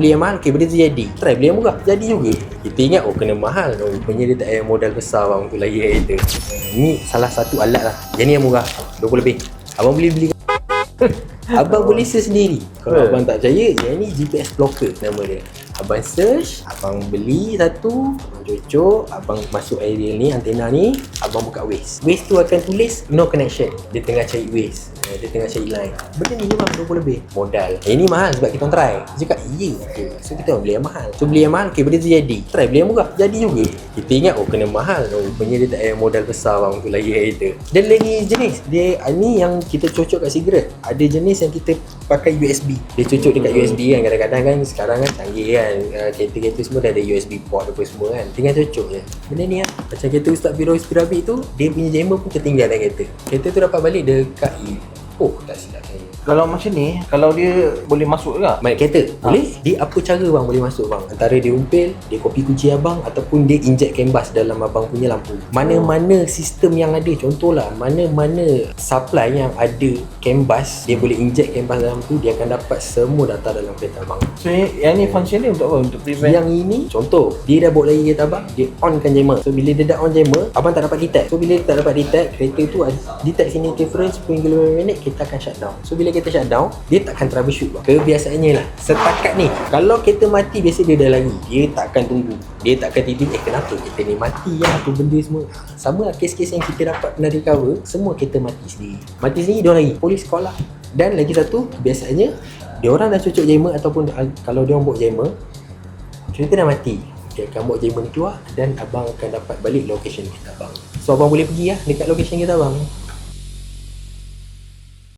beli yang mahal, okay, benda tu jadi. Try beli yang murah, jadi juga. Kita ingat, oh kena mahal. Oh, rupanya dia tak payah modal besar bang untuk layan kereta. Ni salah satu alat lah. Yang ni yang murah, 20 lebih. Abang boleh beli abang boleh search sendiri. Kalau abang tak percaya, yang ni GPS blocker nama dia. Abang search, abang beli satu, abang cocok, abang masuk area ni, antena ni, abang buka Waze. Waze tu akan tulis no connection. Dia tengah cari Waze, dia tengah cari line. Benda ni memang 20 lebih modal. Yang ni mahal sebab kita orang try. Dia cakap iya ke? So kita orang beli yang mahal. So beli yang mahal, okay, benda tu jadi. Try beli yang murah, jadi juga. Kita ingat, oh kena mahal. Oh, rupanya dia tak payah modal besar bang untuk layan kereta. Dan lagi jenis, dia ni yang kita cocok kat sigaret. Ada jenis yang kita pakai USB. Dia cocok dekat USB kan. Kadang-kadang kan sekarang kan canggih kan, kereta-kereta semua dah ada USB port apa semua kan. Tinggal cocok je. Benda ni lah, macam kereta Ustaz Firoz Pirabik tu, dia punya jammer pun ketinggalan kereta. Kereta tu dapat balik dekat tak silap saya. Kalau macam ni, kalau dia boleh masuk ke? Main kereta? Boleh. Dia apa cara bang boleh masuk bang? Antara dia umpil, dia copy kunci abang, ataupun dia inject canvas dalam abang punya lampu. Mana-mana sistem yang ada, contohlah, mana-mana supply yang ada canvas, dia boleh inject canvas dalam tu, dia akan dapat semua data dalam kereta abang. So yang ni function dia untuk apa? Untuk prevent? Yang ini, contoh, dia dah bawa lagi kereta abang, dia onkan jammer. So bila dia dah on jammer, abang tak dapat detect. So bila dia tak dapat detect, kereta tu detect significant 10 km/h, kita akan shutdown. So bila kita shutdown, dia takkan troubleshoot bang. Kebiasaannya lah, setakat ni, kalau kereta mati biasa dia dah lari, dia takkan tunggu, dia takkan tiba-tiba kenapa kereta ni mati ya, apa benda semua. Sama lah kes-kes yang kita dapat pernah recover, semua kereta mati sendiri, dia orang lari, polis call lah. Dan lagi satu, kebiasaannya dia orang dah cocok jammer, ataupun kalau dia orang bawa jammer, kereta dah mati, dia akan bawa jammer ni keluar, dan abang akan dapat balik location kereta abang. So abang boleh pergi lah dekat location kereta abang.